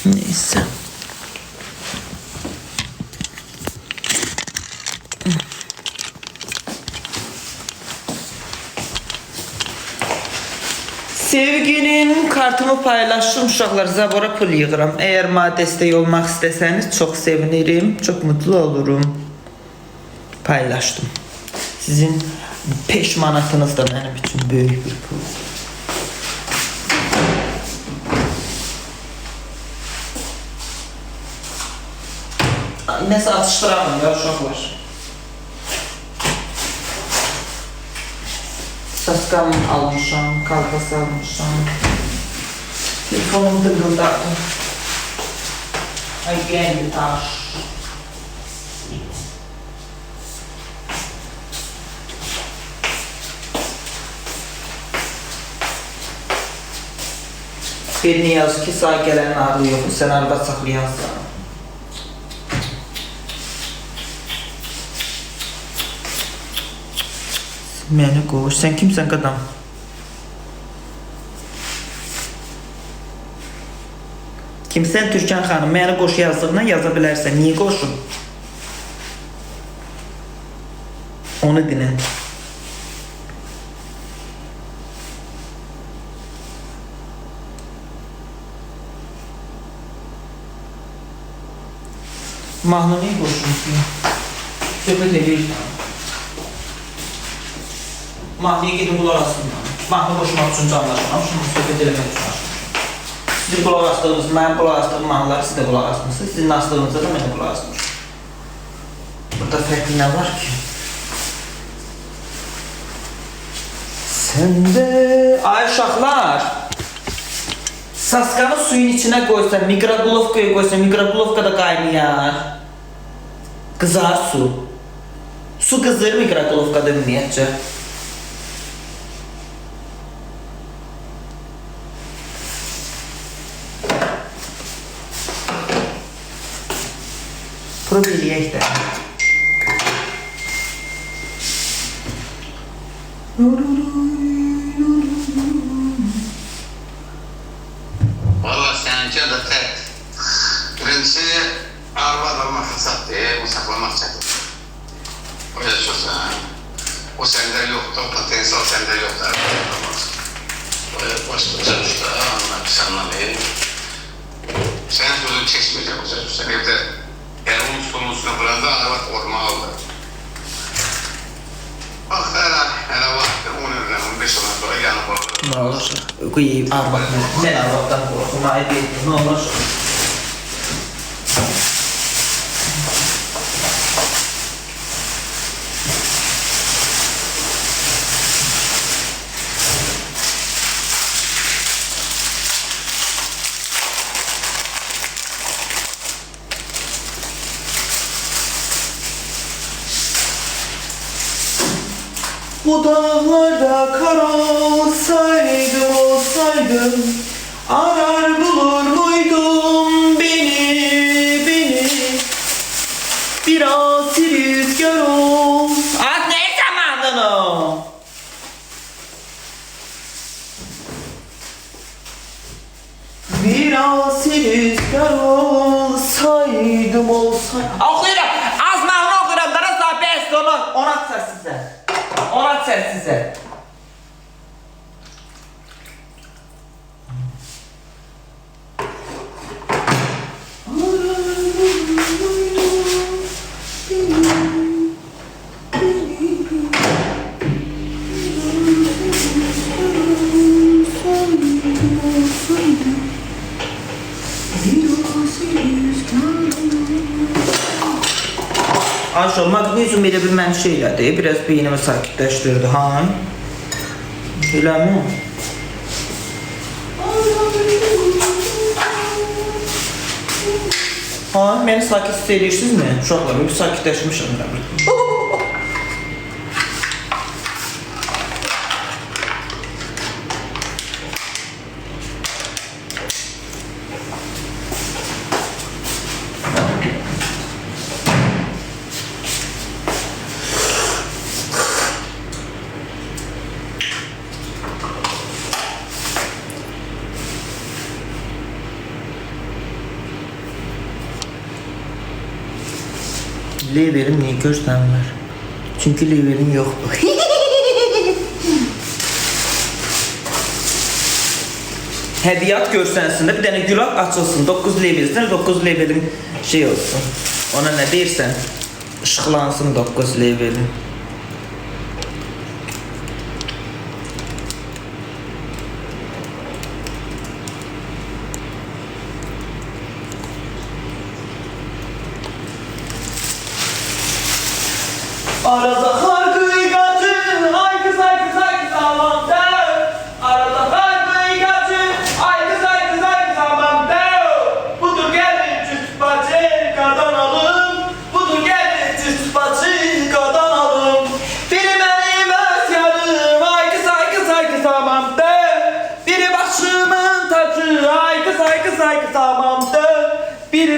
Neyse. Sevginin kartımı paylaştım uşaqlar, Zabora pul yığıram. Eğer mənə dəstək olmaq istəsəniz çox sevinirim, çox mutlu olurum. Paylaştım. Sizin 5 manatınız da mənim üçün böyük bir pul. Nəsə atışdıramam ya uşaqlar. Saskam almışam, kalkası almışam. Telefonumu dıngıldadım. Ay geldi taş. Birini yaz ki, sağ gələnin ardı yoxdur, sən arvad saxlayansan. Məni qoş, sən kimsən qadam? Kimsən Türkan xanım? Məni qoş yazdığına yaza bilərsən. Niyə qoşun? Onu dinə. Mahnı niyə qoşun? Söhbət edirsən. Mahnıya gedin qulaq asın. Mahnı qoşmaq üçün canlaşıram. Şimdi söhbət eləmək üçün açdım. Sizin qulaq astığınız, mənim qulaq astığım mahnıları siz də qulaq asmışsınız. Sizin astığınızda da mənə qulaq asmışsınız. Burada fərqli nə var ki? Səndə... Ay uşaqlar! Saskanı suyun içinə qoysan, mikroqolovkaya qoysan, mikroqolovkada qaynayar. Qızar su. Su qızır mikroqolovkada ümumiyyətcə. Prob eləyək də. Valla seninki de tek. Birincisi arvad olmak fırsat değil, bu saklamak çakır. O yaşıyorsa, o sende yoktu, o potansiyel sende yoktu. Başka çalışta anlamayı. Senin sözün çekmeyecek o çocuk. Sen evde elin üstüne bıranda arvat orma aldı. Bak hele vakti 10 yıldan 15 yıldan sonra yanı bağlı. Ne olur? Qoyayım arvadını. Mən arvaddan qorxum, ayıb etdim. Ne olur? Bu dağlarda kar olsaydım arar bulur muydum beni bir asi rüzgar ol. Az ne zamanın o? Bir asi rüzgar olsaydım. Oxuyuram, az mahnı oxuyuram, dara sahib onu at səssizə. Ona sessize. Aşağı magnezyum elə bir mən şey elədi, biraz beynimi sakitləşdirdi, ha? Elə mi? Ha, məni sakit hiss edirsiniz mi? Uşaqlar, bir sakitləşmişəm. Leverim niye görsənmir? Çünkü leverim yoxdur. Hədiyyat görsənsin də bir dənə gülak açılsın. 9 levelsin, 9 levelin şey olsun. Ona nə deyirsən? Işıqlansın 9 levelin. Arada hargı gacın, ay kız aman der. Arada hargı gacın, ay kız aman der. Budur gelin çüst bacı kazanalım. Budur gelin çüst bacı kazanalım. Biri benim öz yarım, ay kız aman der. Biri başımın tacı,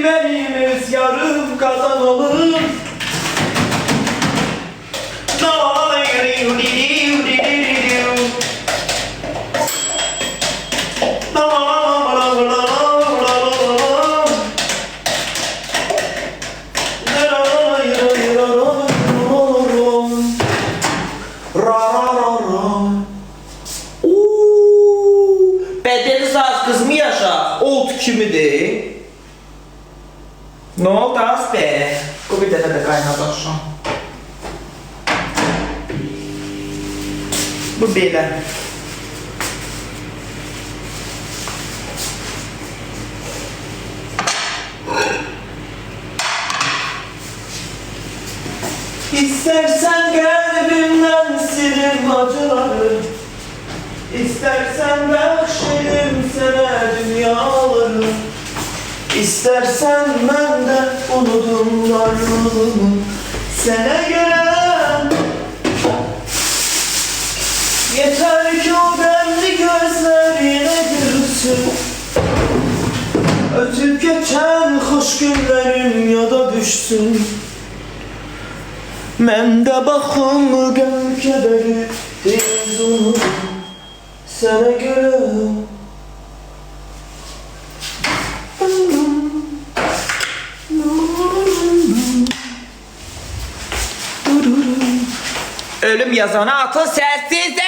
benim öz yarım kazanalım. Bədəni saz qız mı yaşa? Old kimidir? Ne oldu az be? Bu bir dəfə də qaynadaşım. Bu belə. İstersen kalbimden silim acıları, İstersen bəxşedim sana dünyaları, İstersen ben de unudum darlığımı sana göre. Yeter ki o demli gözler yine gülsün, ötüp geçen hoş günlerim yada düşsün. Mən də baxım qəm kədəri tez unutum sənə görə. Ölüm yazana atın sessiz.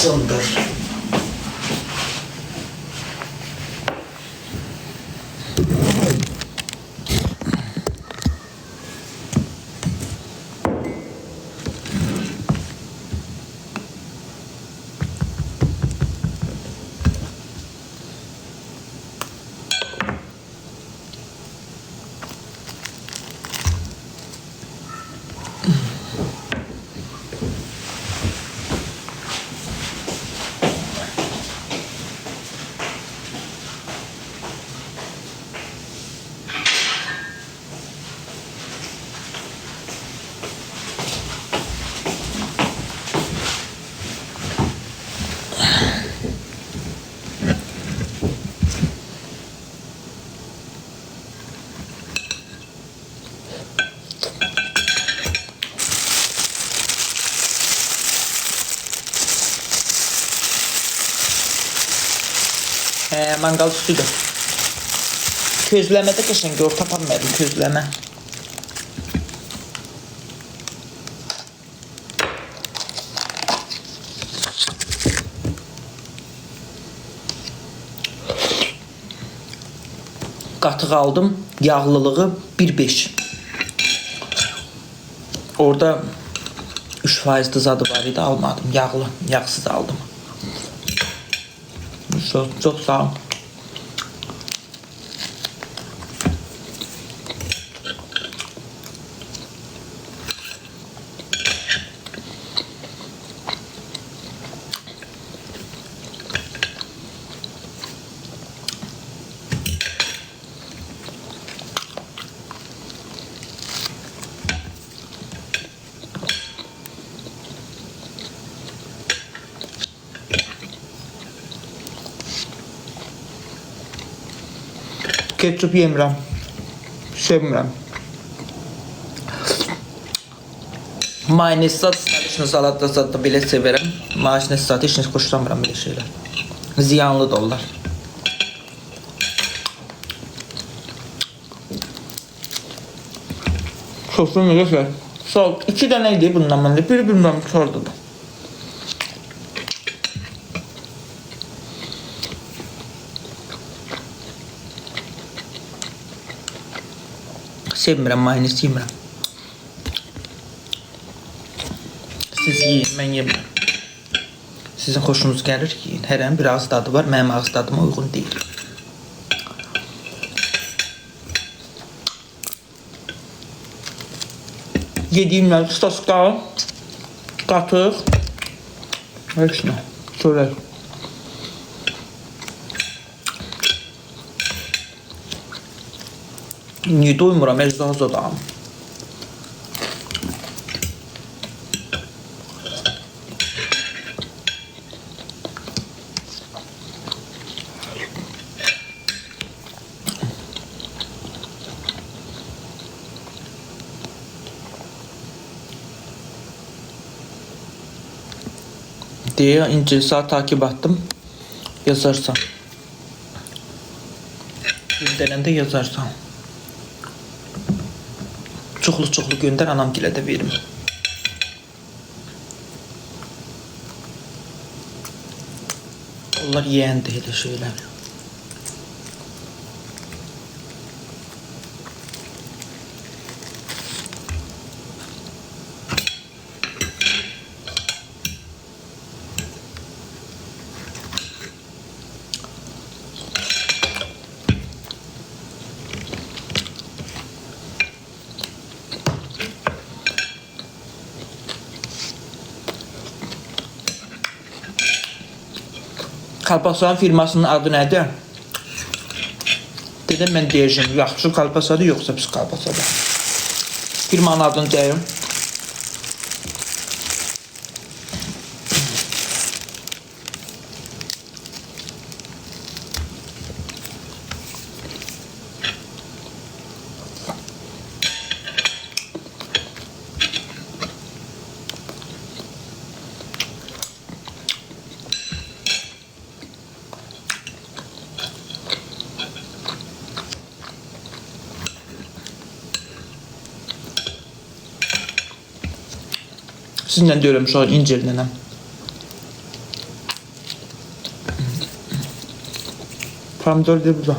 Cındır. Mangal üstüdür. Közləmədə qəşəng gör tapamadım közləmə. Qatıq aldım, yağlılığı 1.5. Orada 3% zadı var idi, almadım. Yağlı, yağsız aldım. Çok sağ ol. Ketçup yemirəm. Sevmirəm. Mayonez zat istədiyiniz salatda zatda belə sevirəm. Mayonez zatı heç nə xoşlamıram belə şeylər. Ziyanlı da onlar. Sosu nə gözəl. Sağ 2 dənə idi bundan məndə. Biri bilmirəm sordu da. Sevmirəm, mayonez yemirəm. Siz Yiyin, mən yeməm. Sizin xoşunuz gəlir ki, yiyin. Hərənin bir ağız dadı var, mənim ağız dadıma uyğun deyil. Yediyimlər staska, qatıq, heç nə, çörək. Niyə doymuram, əcdazadam. Deyə İncil saat takip etdim. Yazarsan. Göndərəndə yazarsan. Çoxlu göndər, anam gilə də verim. Onlar yeyəndi elə şeylər. Kalpasan firmasının adı nədir? Dedim mən deyəcəm, yaxşı kalpasadır, yoxsa pis kalpasadır. Firmanın adını deyim. Sizinlə deyirəm şu an İncil'lə. Pomidor de burada.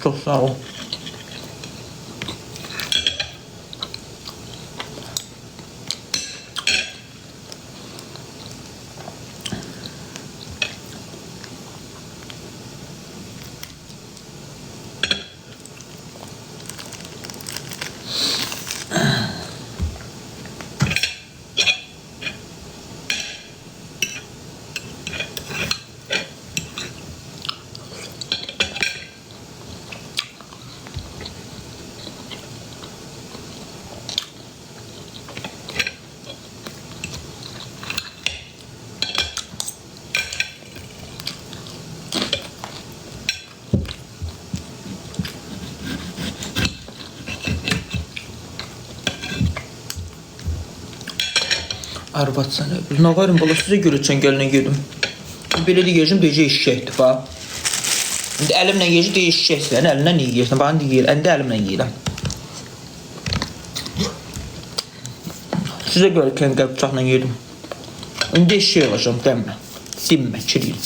Çok sağ ol. Arvad sənə. Nə varım, bala sizə görə çəngəlinə yedim. Belə deyəcəm, deyəcək eşşəkdir, bax. İndi əlimlə yeyəcək, deyəcək eşşəksən, əlindən yeyirsən, bax, indi əlimlə yeyirəm. Sizə görə kəngəl bıçaqla yedim. İndi eşşək olacam, dəmmə. Dinmə, kiriyim.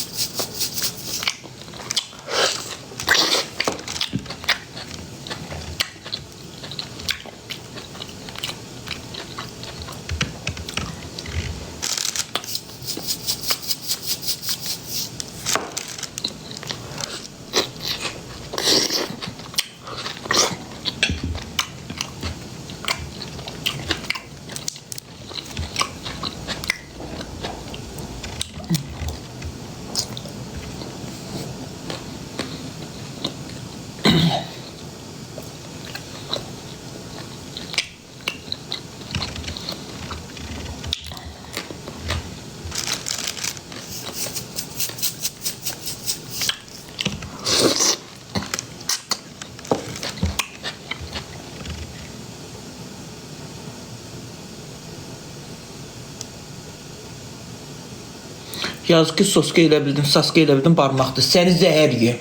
Yazık ki soska elə bildim, saska elə bildim barmaqdır. Səni zəhər ye.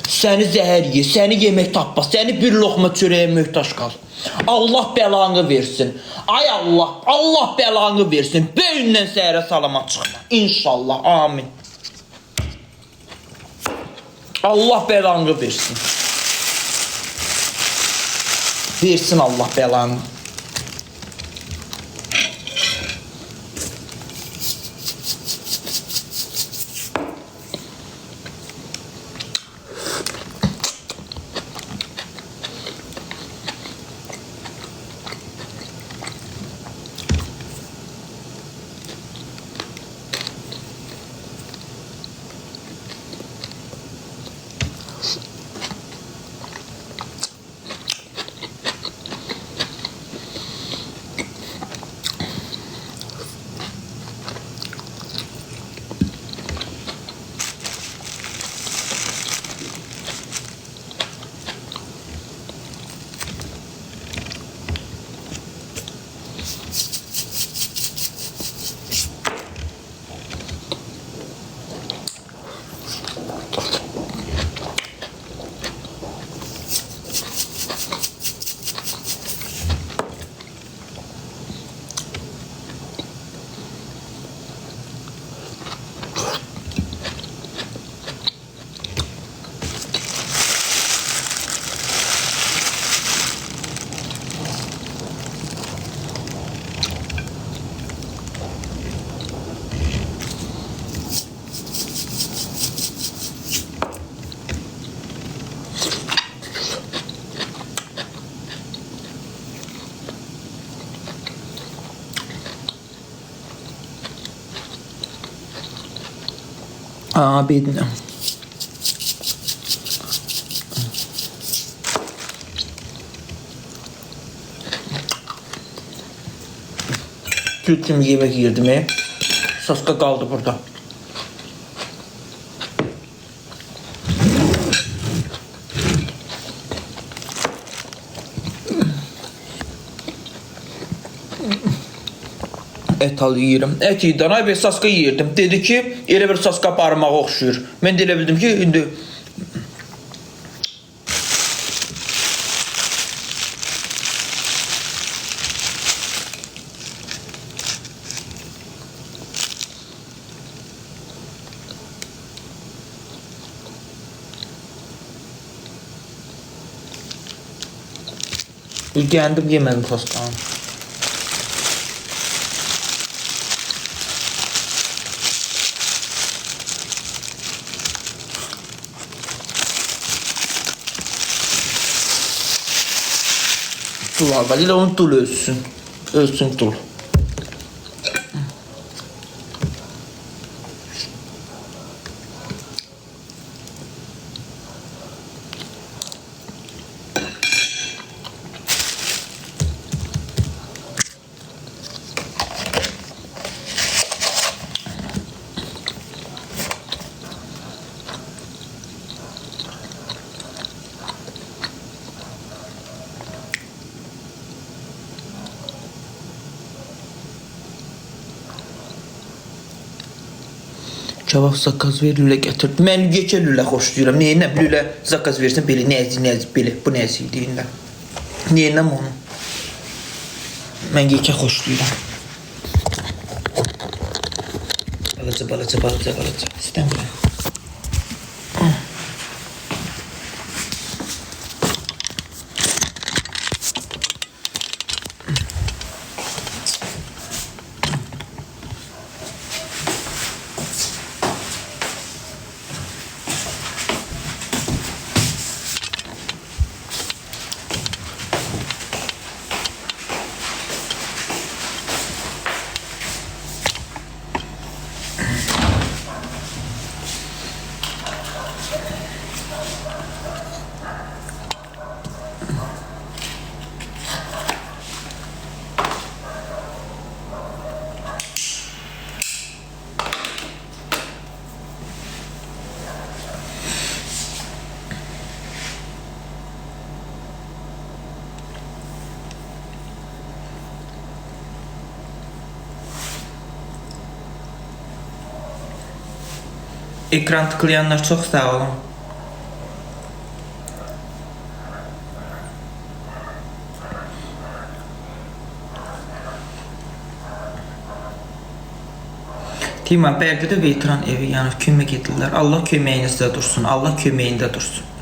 Səni zəhər ye. Səni yemək tapmaz. Səni bir loxma çörəyə möhtaç qal. Allah bəlanı versin. Ay Allah, Allah bəlanı versin. Böyündən səhərə salamat çıxma. İnşallah. Amin. Allah bəlanı versin. Versin Allah bəlanı. Abidin. Gül kimi yemek yedim. Saska kaldı burada. Et al yeyirəm. Et yedim. Ay be saska yeyirdim. Dedi ki, elə bir saska parmağa oxşuyur. Mən də elə bildim ki, indi kendim yemədim saskanı. Dul var. Elə onu dul ölsün. Ölsün dul. Cavab zakaz ver, lülə gətirdi. Mən yekə lülə xoşlayıram. Neyinəm? Lülə zakaz versin, belə nəzik, belə. Bu nəzik deyirlər. Neyinəm onu? Mən yekə xoşlayıram. Balaca. İstəmirəm. Ekran tıklayanlar çox sağ olun. Tima, Bərdə də veteran evi yanır, kömək edirlər. Allah köməyinizdə dursun, Allah köməyində dursun.